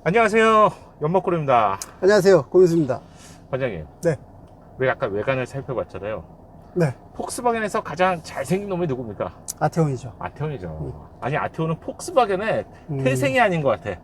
안녕하세요. 연목구름입니다. 안녕하세요. 고민수입니다. 관장님. 네. 왜 아까 외관을 살펴봤잖아요. 네. 폭스바겐에서 가장 잘생긴 놈이 누굽니까? 아테온이죠. 아테온이죠. 아니, 아테온은 폭스바겐의 음. 태생이 아닌 것 같아.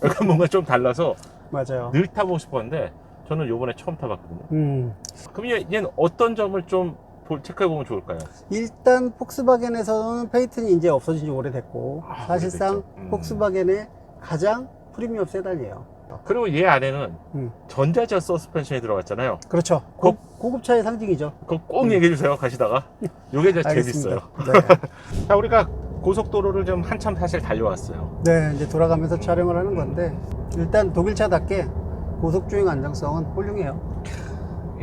약간 뭔가 좀 달라서 맞아요. 늘 타보고 싶었는데 저는 요번에 처음 타봤거든요. 그럼 얘는 어떤 점을 좀 체크해보면 좋을까요? 일단 폭스바겐에서는 페이튼이 이제 없어진 지 오래됐고 사실상 오래됐죠. 폭스바겐의 가장 프리미엄 세단이에요. 그리고 얘 안에는 음. 전자제어 서스펜션이 들어갔잖아요. 그렇죠. 고급차의 상징이죠. 그거 꼭 얘기해주세요, 가시다가. 요게 이제 재밌어요. 네. 자, 우리가 고속도로를 좀 한참 사실 달려왔어요. 네, 이제 돌아가면서 촬영을 하는 건데 일단 독일차답게 고속주행 안정성은 훌륭해요.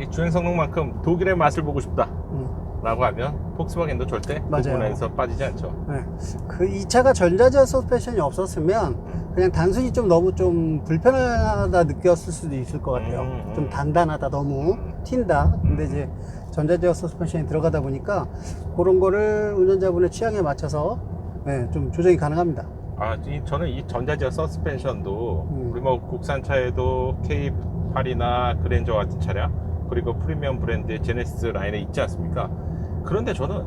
이 주행 성능만큼 독일의 맛을 보고 싶다 음. 라고 하면 폭스바겐도 절대 그 맞아요. 부분에서 빠지지 않죠. 네. 이 차가 전자제어 서스펜션이 없었으면 그냥 단순히 좀 너무 좀 불편하다 느꼈을 수도 있을 것 같아요. 좀 단단하다, 너무 튄다. 근데 이제 전자제어 서스펜션이 들어가다 보니까 그런 거를 운전자분의 취향에 맞춰서 네, 좀 조정이 가능합니다. 저는 이 전자제어 서스펜션도 우리 뭐 국산차에도 K8이나 그랜저 같은 차량, 그리고 프리미엄 브랜드의 제네시스 라인에 있지 않습니까? 그런데 저는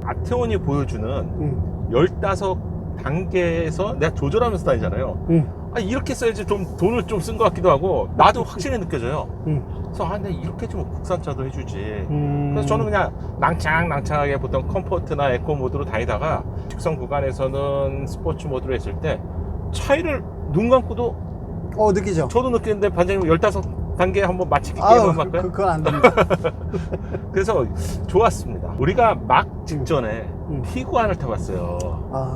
아테온이 보여주는 15단계에서 내가 조절하면서 다니잖아요. 이렇게 써야지 좀 돈을 좀 쓴 것 같기도 하고 나도 확실히 느껴져요. 그래서 근데 이렇게 좀 국산차도 해주지. 그래서 저는 그냥 낭창하게 보통 컴포트나 에코 모드로 다니다가 직선 구간에서는 스포츠 모드로 했을 때 차이를 눈 감고도 느끼죠? 저도 느끼는데 반장님 15단계 한번 맞추기 게임 한번 할까요? 그건 안 됩니다. 그래서 좋았습니다. 우리가 막 직전에 티구안을 타봤어요.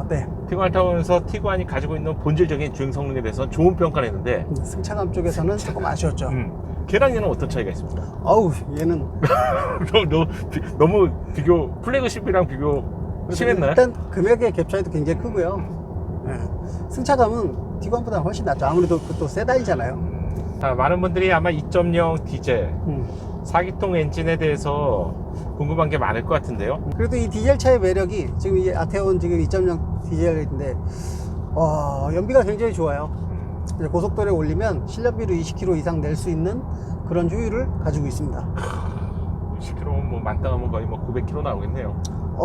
네. 티구안을 타보면서 티구안이 가지고 있는 본질적인 주행 성능에 대해서 좋은 평가를 했는데 승차감 쪽에서는 조금 아쉬웠죠. 걔랑 얘는 어떤 차이가 있습니까? 얘는 너무 비교, 플래그십이랑 비교 심했나요? 일단 금액의 갭 차이도 굉장히 크고요. 네. 승차감은 티구안보다 훨씬 낫죠. 아무래도 그것도 세단이잖아요. 많은 분들이 아마 2.0 디젤 4기통 엔진에 대해서 궁금한 게 많을 것 같은데요. 그래도 이 디젤 차의 매력이 지금 이 아테온 지금 2.0 디젤인데 연비가 굉장히 좋아요. 고속도로에 올리면 실력비로 20km 이상 낼 수 있는 그런 효율을 가지고 있습니다. 20km 뭐 만땅하면 거의 뭐 900km 나오겠네요.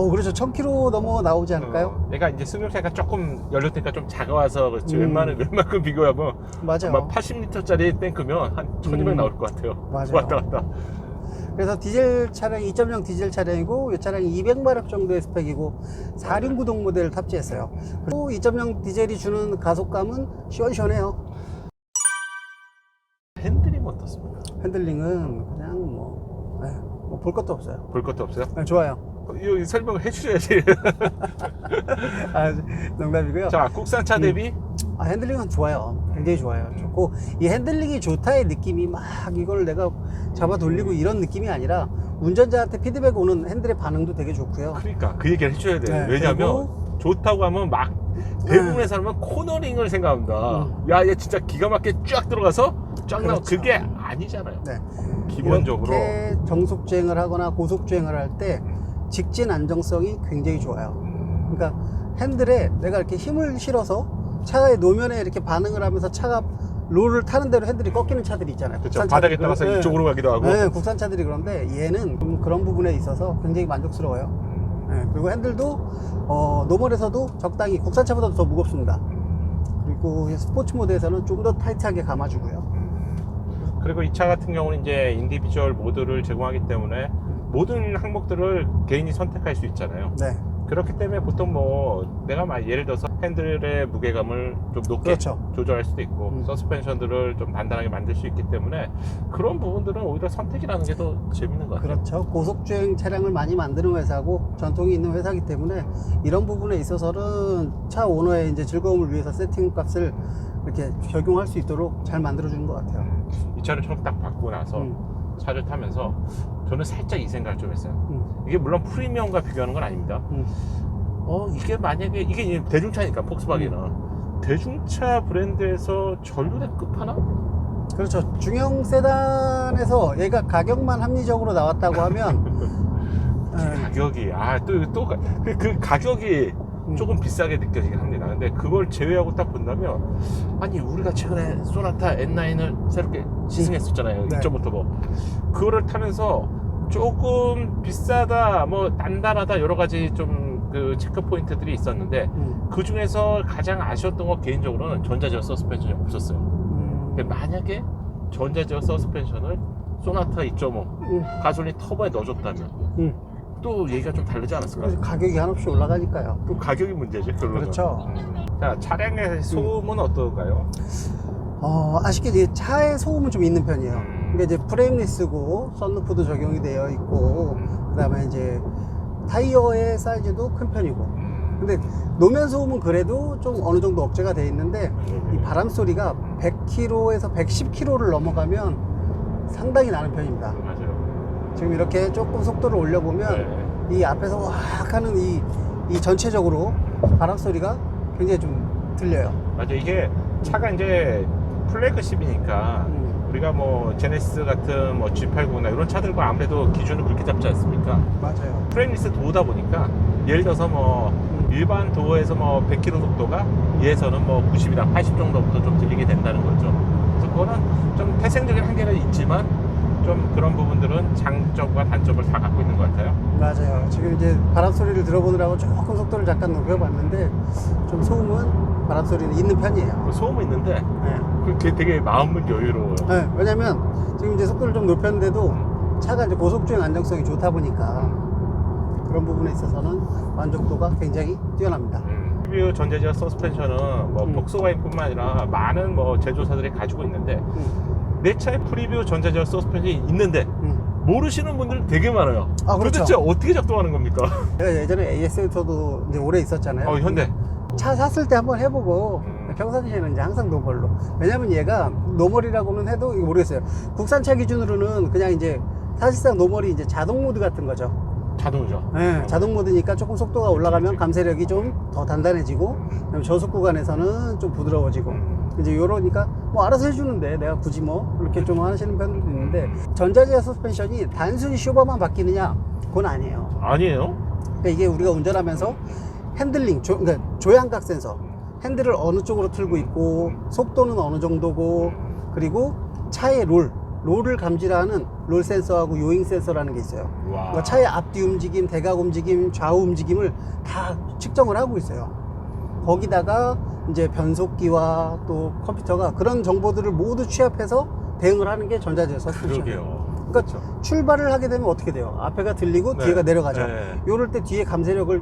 그렇죠. 1000km 넘어 나오지 않을까요? 내가 이제 승용차가 조금 연료대가 좀 작아와서 그렇지. 웬만큼 비교하면 맞아요. 아마 80리터짜리 탱크면 한 1200 나올 것 같아요. 맞아요. 왔다 갔다. 그래서 디젤 차량 2.0 디젤 차량이고 이 차량이 200마력 정도의 스펙이고 4륜구동 모델을 탑재했어요. 그리고 2.0 디젤이 주는 가속감은 시원시원해요. 핸들링 어떻습니까? 핸들링은 그냥 볼 것도 없어요. 볼 것도 없어요? 네, 좋아요. 이거 설명을 해주셔야지. 농담이고요. 자, 국산차 대비 핸들링은 좋아요. 굉장히 좋아요. 좋고 이 핸들링이 좋다의 느낌이 막 이걸 내가 잡아 돌리고 이런 느낌이 아니라 운전자한테 피드백 오는 핸들의 반응도 되게 좋고요. 그러니까 그 얘기를 해줘야 돼요. 네, 왜냐면 좋다고 하면 막 대부분의 사람은 코너링을 생각합니다. 야, 얘 진짜 기가 막히게 쫙 들어가서 쫙 나와. 그렇죠. 그게 아니잖아요. 네. 기본적으로 이렇게 정속 주행을 하거나 고속 주행을 할 때 직진 안정성이 굉장히 좋아요. 그러니까 핸들에 내가 이렇게 힘을 실어서 차의 노면에 이렇게 반응을 하면서 차가 롤을 타는 대로 핸들이 꺾이는 차들이 있잖아요. 그렇죠. 바닥에 따라서 네. 이쪽으로 가기도 하고. 네, 국산차들이 그런데 얘는 좀 그런 부분에 있어서 굉장히 만족스러워요. 네, 그리고 핸들도 노멀에서도 적당히 국산차보다 더 무겁습니다. 그리고 스포츠 모드에서는 좀 더 타이트하게 감아주고요. 그리고 이 차 같은 경우는 이제 인디비주얼 모드를 제공하기 때문에 모든 항목들을 개인이 선택할 수 있잖아요. 네. 그렇기 때문에 보통 뭐 내가 예를 들어서 핸들의 무게감을 좀 높게 그렇죠. 조절할 수도 있고 서스펜션들을 좀 단단하게 만들 수 있기 때문에 그런 부분들은 오히려 선택이라는 게 더 재밌는 것 같아요. 그렇죠. 고속주행 차량을 많이 만드는 회사고 전통이 있는 회사이기 때문에 이런 부분에 있어서는 차 오너의 이제 즐거움을 위해서 세팅 값을 이렇게 적용할 수 있도록 잘 만들어주는 것 같아요. 이 차를 처음 딱 받고 나서 차를 타면서 저는 살짝 이 생각을 좀 했어요. 이게 물론 프리미엄과 비교하는 건 아닙니다. 이게 만약에 이게 대중차니까 폭스바겐은 대중차 브랜드에서 전륜의 끝판왕? 그렇죠. 중형 세단에서 얘가 가격만 합리적으로 나왔다고 하면 가격이 그 가격이 조금 비싸게 느껴지긴 합니다. 근데 그걸 제외하고 딱 본다면, 아니 우리가 최근에 소나타 N9을 새롭게 시승했었잖아요. 네. 2.5 터보. 그거를 타면서 조금 비싸다, 뭐 단단하다, 여러 가지 좀 그 체크 포인트들이 있었는데, 그 중에서 가장 아쉬웠던 건 개인적으로는 전자제어 서스펜션이 없었어요. 근데 만약에 전자제어 서스펜션을 소나타 2.5 가솔린 터보에 넣어줬다면 또 얘기가 좀 다르지 않았을까요? 그래서 가격이 한없이 올라가니까요. 또 가격이 문제지, 결론은. 그렇죠. 자, 차량의 소음은 어떤가요? 아쉽게도 이 차의 소음은 좀 있는 편이에요. 그러니까 이제 프레임리스고 썬루프도 적용이 되어 있고, 그다음에 이제 타이어의 사이즈도 큰 편이고. 근데 노면 소음은 그래도 좀 어느 정도 억제가 돼 있는데, 이 바람 소리가 100km에서 110km를 넘어가면 상당히 나는 편입니다. 맞아요. 지금 이렇게 조금 속도를 올려보면 이 앞에서 와악 하는 이 전체적으로 바람 소리가 굉장히 좀 들려요. 맞아, 이게 차가 이제 플래그십이니까 우리가 뭐 제네시스 같은 뭐 G80나 이런 차들과 아무래도 기준을 그렇게 잡지 않습니까? 맞아요. 프레임리스 도어다 보니까, 예를 들어서 뭐 일반 도어에서 뭐 100km 속도가 얘에서는 뭐 90이나 80 정도부터 좀 들리게 된다는 거죠. 그래서 그거는 좀 태생적인 한계는 있지만 좀 그런 부분들은 장점과 단점을 다 갖고 있는 것 같아요. 맞아요. 지금 이제 바람 소리를 들어보느라고 조금 속도를 잠깐 높여봤는데, 좀 소음은 바람 소리는 있는 편이에요. 소음은 있는데 네. 그게 되게 마음은 여유로워요. 네, 왜냐면 지금 이제 속도를 좀 높였는데도 차가 이제 고속주행 안정성이 좋다 보니까 그런 부분에 있어서는 만족도가 굉장히 뛰어납니다. 프리뷰 전자제어 서스펜션은 뭐 폭스바겐뿐만 아니라 많은 뭐 제조사들이 가지고 있는데, 내 차에 프리뷰 전자제어 서스펜션이 있는데 모르시는 분들 되게 많아요. 아, 그렇죠. 도대체 어떻게 작동하는 겁니까? 제가 예전에 AS에서도 이제 오래 있었잖아요. 현대. 차 샀을 때 한번 해보고 평상시에는 이제 항상 노멀로. 왜냐면 얘가 노멀이라고는 해도 이거 모르겠어요. 국산차 기준으로는 그냥 이제 사실상 노멀이 이제 자동 모드 같은 거죠. 자동이죠. 네, 자동 모드니까 조금 속도가 올라가면 감쇄력이 좀 더 단단해지고, 그다음에 저속 구간에서는 좀 부드러워지고, 이제 요러니까 뭐 알아서 해주는데 내가 굳이 뭐 그렇게 좀 하시는 분들도 있는데, 전자제어 서스펜션이 단순히 쇼버만 바뀌느냐? 그건 아니에요. 아니에요? 그러니까 이게 우리가 운전하면서 핸들링, 그러니까 조향각 센서, 핸들을 어느 쪽으로 틀고 있고, 속도는 어느 정도고, 그리고 차의 롤을 감지하는 롤 센서하고 요잉 센서라는 게 있어요. 그러니까 차의 앞뒤 움직임, 대각 움직임, 좌우 움직임을 다 측정을 하고 있어요. 거기다가 이제 변속기와 또 컴퓨터가 그런 정보들을 모두 취합해서 대응을 하는 게 전자제어 서스펜션이에요. 그러게요. 그러니까 그렇죠. 출발을 하게 되면 어떻게 돼요? 앞에가 들리고 네. 뒤에가 내려가죠. 네. 요럴 때 뒤에 감쇄력을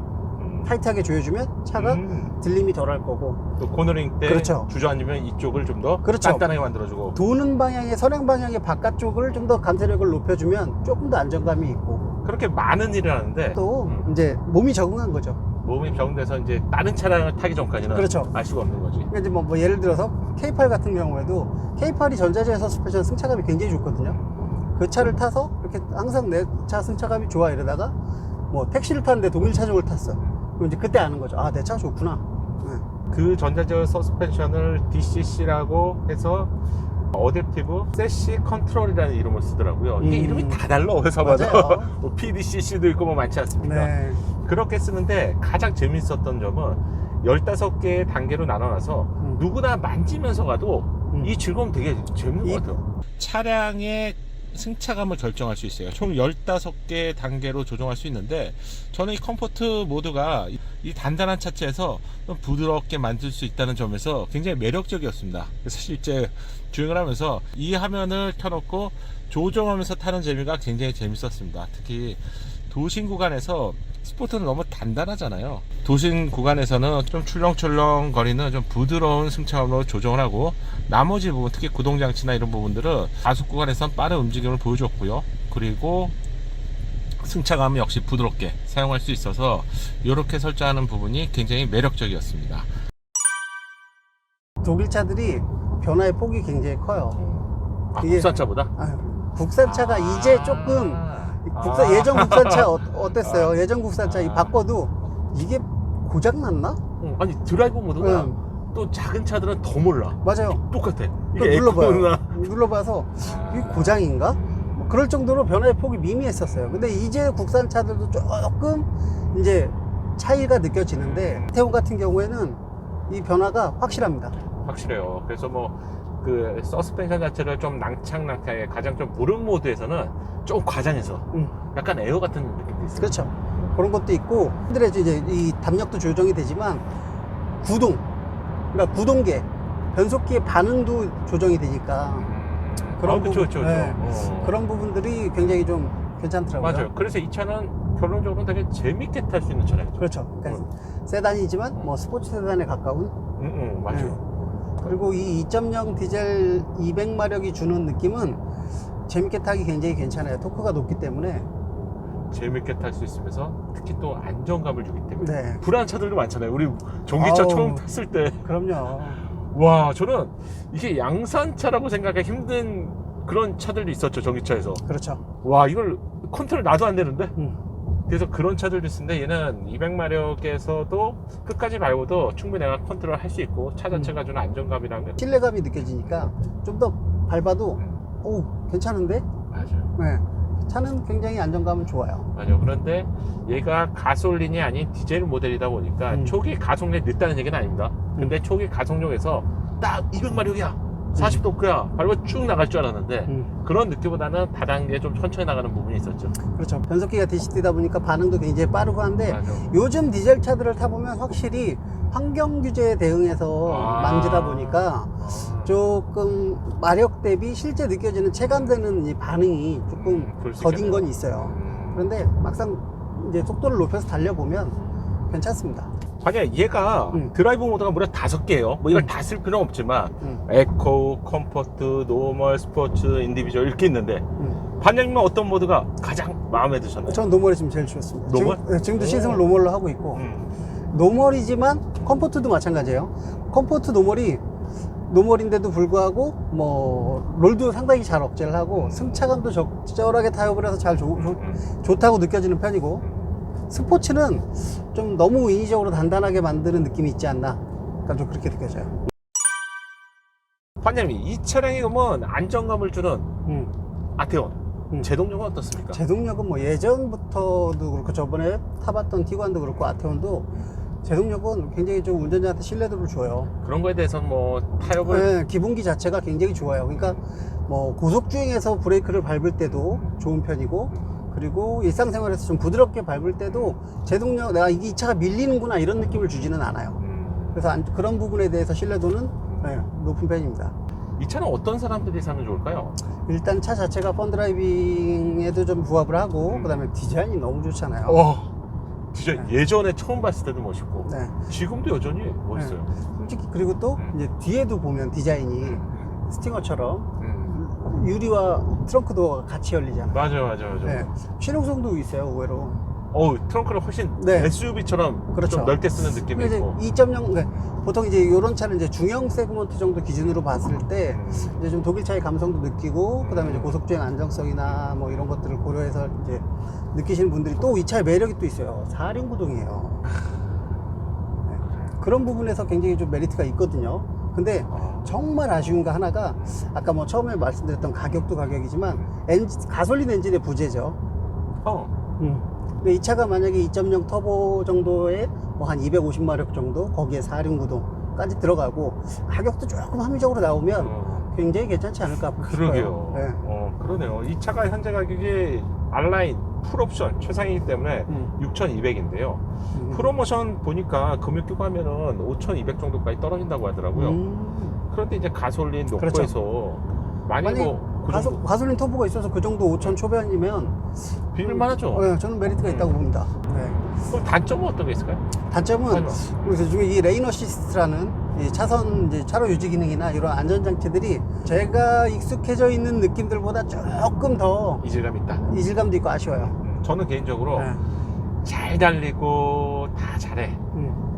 타이트하게 조여주면 차가 들림이 덜할 거고, 또 코너링 때 그렇죠. 주저앉으면 이쪽을 좀 더 그렇죠. 단단하게 만들어주고, 도는 방향의 선행 방향의 바깥쪽을 좀 더 감쇄력을 높여주면 조금 더 안정감이 있고, 그렇게 많은 일을 하는데 또 이제 몸이 적응한 거죠. 몸이 적응돼서 이제 다른 차량을 타기 전까지는 그렇죠. 알 수가 없는 거지. 그러니까 이제 뭐 예를 들어서 K8 같은 경우에도 K8이 전자제어 서스펜션 승차감이 굉장히 좋거든요. 그 차를 타서 이렇게 항상 내 차 승차감이 좋아 이러다가 뭐 택시를 탔는데 독일 차종을 탔어. 그럼 이제 그때 아는 거죠. 아, 내 차 좋구나. 네. 그 전자제어 서스펜션을 DCC라고 해서 어댑티브 세시 컨트롤이라는 이름을 쓰더라고요. 이게 이름이 다 달라, 회사마다. 맞아요. 뭐 PDCC도 있고 뭐 많지 않습니까? 네. 그렇게 쓰는데 가장 재밌었던 점은 15개의 단계로 나눠놔서 누구나 만지면서 가도 이 즐거움 되게 재밌는 것 같아요. 차량의 승차감을 결정할 수 있어요. 총 15개 단계로 조정할 수 있는데, 저는 이 컴포트 모드가 이 단단한 차체에서 좀 부드럽게 만들 수 있다는 점에서 굉장히 매력적이었습니다. 그래서 실제 주행을 하면서 이 화면을 켜놓고 조정하면서 타는 재미가 굉장히 재밌었습니다. 특히 도심 구간에서 스포트는 너무 단단하잖아요. 도심 구간에서는 좀 출렁출렁 거리는 좀 부드러운 승차감으로 조정을 하고, 나머지 부분, 특히 구동장치나 이런 부분들은 가속 구간에서는 빠른 움직임을 보여줬고요. 그리고 승차감은 역시 부드럽게 사용할 수 있어서 이렇게 설정하는 부분이 굉장히 매력적이었습니다. 독일 차들이 변화의 폭이 굉장히 커요. 이게- 국산차보다? 국산차가 이제 조금 예전 국산차 어땠어요? 예전 국산차 바꿔도 이게 고장났나? 아니, 드라이브 모드가 응. 또 작은 차들은 더 몰라. 맞아요. 똑같아. 또 이게 눌러봐요. 에코나. 눌러봐서 이게 고장인가? 뭐 그럴 정도로 변화의 폭이 미미했었어요. 근데 이제 국산차들도 조금 이제 차이가 느껴지는데 아테온 같은 경우에는 이 변화가 확실합니다. 확실해요. 그래서 뭐 그 서스펜션 자체를 좀 낭창낭창하게 가장 좀 무릎 모드에서는 좀 과장해서 약간 에어 같은 느낌도 있어요. 그렇죠. 그런 것도 있고, 팬들의 이제 이 담력도 조정이 되지만 구동, 그러니까 구동계, 변속기의 반응도 조정이 되니까 그런 그쵸, 그쵸, 그쵸. 네, 어. 그런 부분들이 굉장히 좀 괜찮더라고요. 맞아요. 그래서 이 차는 결론적으로 되게 재밌게 탈 수 있는 차량이죠. 그렇죠. 그러니까 세단이지만 뭐 스포츠 세단에 가까운. 맞아요. 그리고 이 2.0 디젤 200마력이 주는 느낌은 재밌게 타기 굉장히 괜찮아요. 토크가 높기 때문에. 재밌게 탈 수 있으면서 특히 또 안정감을 주기 때문에 네. 불안한 차들도 많잖아요. 우리 전기차 아우. 처음 탔을 때 그럼요. 와, 저는 이게 양산차라고 생각하기 힘든 그런 차들도 있었죠, 전기차에서. 그렇죠. 와, 이걸 컨트롤 놔도 안 되는데? 음. 그래서 그런 차들도 있는데 얘는 200마력에서도 끝까지 밟아도 충분히 내가 컨트롤 할 수 있고 차 자체가 주는 안정감이라는 게 신뢰감이 느껴지니까 좀 더 밟아도 오 괜찮은데? 맞아요. 네. 차는 굉장히 안정감은 좋아요. 맞아요. 그런데 얘가 가솔린이 아닌 디젤 모델이다 보니까 초기 가속력이 늦다는 얘기는 아닙니다. 근데 초기 가속력에서 딱 200마력이야. 40도크야. 밟아 쭉 나갈 줄 알았는데 그런 느낌보다는 다단계 좀 천천히 나가는 부분이 있었죠. 그렇죠. 변속기가 DCT다 보니까 반응도 굉장히 빠르고 한데 맞아. 요즘 디젤 차들을 타보면 확실히 환경 규제에 대응해서 만지다 보니까 조금 마력 대비 실제 느껴지는 체감되는 이 반응이 조금 그럴 수 더딘 있겠네요. 건 있어요. 그런데 막상 이제 속도를 높여서 달려보면 괜찮습니다. 만약 얘가 드라이브 모드가 무려 5개예요. 뭐 이걸 다 쓸 필요는 없지만 에코, 컴포트, 노멀, 스포츠, 인디비주얼 이렇게 있는데 반장님은 어떤 모드가 가장 마음에 드셨나요? 전 노멀이 지금 제일 좋습니다. 노멀? 지금도 시승을 노멀로 하고 있고 노멀이지만 컴포트도 마찬가지예요. 컴포트 노멀인데도 불구하고 뭐 롤도 상당히 잘 억제를 하고 승차감도 적절하게 타협을 해서 잘 좋다고 느껴지는 편이고 스포츠는 좀 너무 인위적으로 단단하게 만드는 느낌이 있지 않나. 그러니까 좀 그렇게 느껴져요. 반장님, 이 차량이 그러면 안정감을 주는 아테온 제동력은 어떻습니까? 제동력은 뭐 예전부터도 그렇고 저번에 타봤던 티구안도 그렇고 아테온도 제동력은 굉장히 좀 운전자한테 신뢰도를 줘요. 그런 거에 대해서는 뭐 타협을 네, 기본기 자체가 굉장히 좋아요. 그러니까 뭐 고속주행에서 브레이크를 밟을 때도 좋은 편이고 그리고 일상생활에서 좀 부드럽게 밟을 때도 제동력 내가 이 차가 밀리는구나 이런 느낌을 주지는 않아요. 그래서 그런 부분에 대해서 신뢰도는 네, 높은 편입니다. 이 차는 어떤 사람들이 사면 좋을까요? 일단 차 자체가 펀드라이빙에도 좀 부합을 하고 그다음에 디자인이 너무 좋잖아요. 진짜 예전에 처음 봤을 때도 멋있고 네. 지금도 여전히 멋있어요. 솔직히 그리고 또 이제 뒤에도 보면 디자인이 스팅어처럼 유리와 트렁크 도어가 같이 열리잖아요. 맞아요. 네. 실용성도 있어요, 의외로. 트렁크를 훨씬 네. SUV처럼 그렇죠. 좀 넓게 쓰는 느낌이 이제 있고 2.0 보통 이제 이런 차는 이제 중형 세그먼트 정도 기준으로 봤을 때 이제 좀 독일차의 감성도 느끼고 그다음에 이제 고속주행 안정성이나 뭐 이런 것들을 고려해서 이제 느끼시는 분들이 또 이 차의 매력이 또 있어요. 4륜 구동이에요. 네. 그런 부분에서 굉장히 좀 메리트가 있거든요. 근데 정말 아쉬운 거 하나가 아까 뭐 처음에 말씀드렸던 가격도 가격이지만 가솔린 엔진의 부재죠. 근데 이 차가 만약에 2.0 터보 정도에 뭐 한 250마력 정도 거기에 4륜 구동까지 들어가고 가격도 조금 합리적으로 나오면 굉장히 괜찮지 않을까 싶어요. 그러게요. 네. 그러네요. 이 차가 현재 가격이 알라인 풀옵션 최상이기 때문에 6,200인데요. 프로모션 보니까 금액 끼고 하면은 5,200 정도까지 떨어진다고 하더라고요. 그런데 이제 가솔린 놓고해서 그렇죠. 만약에 뭐그 정도 가솔린 터보가 있어서 그 정도 5천 초반이면 빌만하죠. 네, 저는 메리트가 있다고 봅니다. 네. 그럼 단점은 어떤 게 있을까요? 단점은 그래서 요즘에 이 레인 어시스트라는 이 차선 이제 차로 유지 기능이나 이런 안전 장치들이 제가 익숙해져 있는 느낌들보다 조금 더 이질감 있다. 이질감도 있고 아쉬워요. 저는 개인적으로 네. 잘 달리고 다 잘해.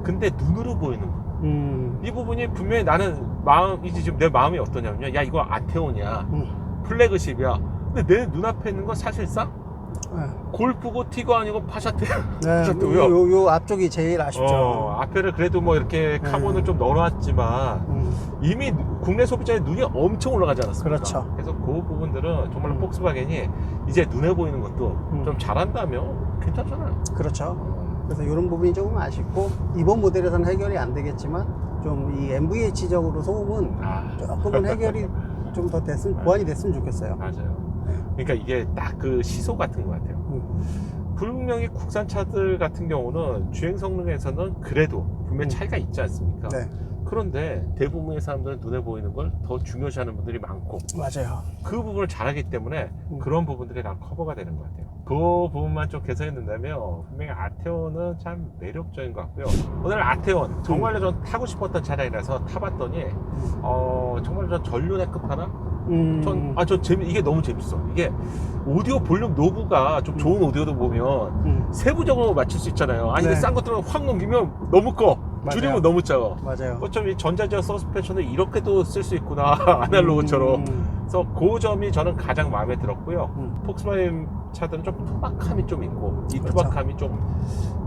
근데 눈으로 보이는 부분. 이 부분이 분명히 나는 마음이지 지금 내 마음이 어떠냐면요. 야 이거 아테온이야. 플래그십이야. 근데 내 눈앞에 있는 건 사실상 골프고 티구안이고 파샤트야. 네, 파샤트고요. 요 앞쪽이 제일 아쉽죠. 앞에를 그래도 뭐 이렇게 카본을 좀 넣어놨지만 이미 국내 소비자의 눈이 엄청 올라가지 않았습니까? 그렇죠. 그래서 그 부분들은 정말로 폭스바겐이 이제 눈에 보이는 것도 좀 잘한다면 괜찮잖아요. 그렇죠. 그래서 이런 부분이 조금 아쉽고 이번 모델에서는 해결이 안 되겠지만 좀 이 MVH적으로 소음은 조금은 해결이 좀 더 됐으면 보완이 됐으면 좋겠어요. 맞아요. 그러니까 이게 딱 그 시소 같은 것 같아요. 분명히 국산차들 같은 경우는 주행 성능에서는 그래도 분명 차이가 있지 않습니까? 네. 그런데 대부분의 사람들은 눈에 보이는 걸 더 중요시하는 분들이 많고 맞아요. 그 부분을 잘하기 때문에 그런 부분들이 다 커버가 되는 것 같아요. 그 부분만 좀 개선해 준다면 분명히 아테온은 참 매력적인 것 같고요. 오늘 아테온 정말로 전 타고 싶었던 차량이라서 타봤더니 정말 저 전륜의 끝판왕? 이게 너무 재밌어. 이게 오디오 볼륨 노브가 좀 좋은 오디오도 보면 세부적으로 맞출 수 있잖아요. 아니 네. 싼 것들은 확 넘기면 너무 커. 맞아요. 줄이면 너무 작아. 맞아요. 어쩜 이 전자제어 서스펜션을 이렇게도 쓸 수 있구나. 아날로그처럼. 그래서 그 점이 저는 가장 마음에 들었고요. 폭스바겐 차들은 좀 투박함이 좀 있고 이 그렇죠. 투박함이 좀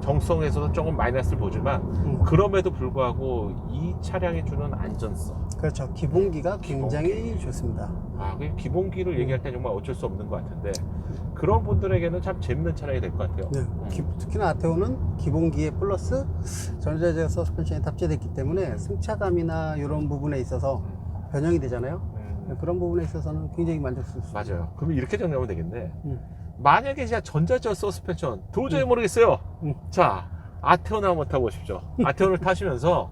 정성에서도 조금 마이너스를 보지만 그럼에도 불구하고 이 차량이 주는 안전성, 그렇죠. 기본기가 굉장히 좋습니다. 그 기본기를 얘기할 때 정말 어쩔 수 없는 것 같은데 그런 분들에게는 참 재밌는 차량이 될 것 같아요. 네. 특히나 아테오는 기본기에 플러스 전자제어 서스펜션이 탑재됐기 때문에 승차감이나 이런 부분에 있어서 변형이 되잖아요. 그런 부분에 있어서는 굉장히 만족스럽습니다. 맞아요. 그러면 이렇게 정리하면 되겠네. 만약에 진짜 전자제어 서스펜션 도저히 모르겠어요. 자, 아테온을 한번 타보십시오. 아테온을 타시면서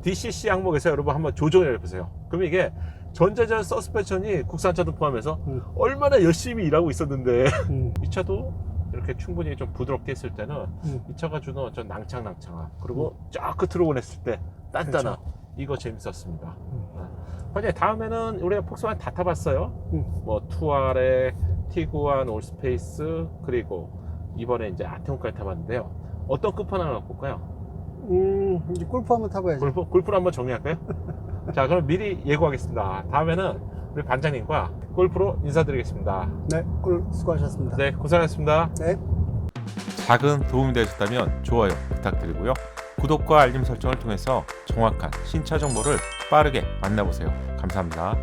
DCC 항목에서 여러분 한번 조정을 해보세요. 그러면 이게 전자제어 서스펜션이 국산차도 포함해서 얼마나 열심히 일하고 있었는데 이 차도 이렇게 충분히 좀 부드럽게 했을 때는 이 차가 주는 어떤 낭창낭창함 그리고 쫙 끝으로 보냈을 때 단단함 그렇죠. 이거 재밌었습니다. 과연 다음에는 우리가 폭스바겐 다 타봤어요. 뭐 투아레, 티구안, 올스페이스 그리고 이번에 이제 아테온까지 타봤는데요. 어떤 끝판왕을 갖고 올까요? 이제 골프 한번 타봐야죠. 골프를 한번 정리할까요? 자, 그럼 미리 예고하겠습니다. 다음에는 우리 반장님과 골프로 인사드리겠습니다. 네, 수고하셨습니다. 네, 고생하셨습니다. 네. 작은 도움이 되셨다면 좋아요 부탁드리고요. 구독과 알림 설정을 통해서 정확한 신차 정보를 빠르게 만나보세요. 감사합니다.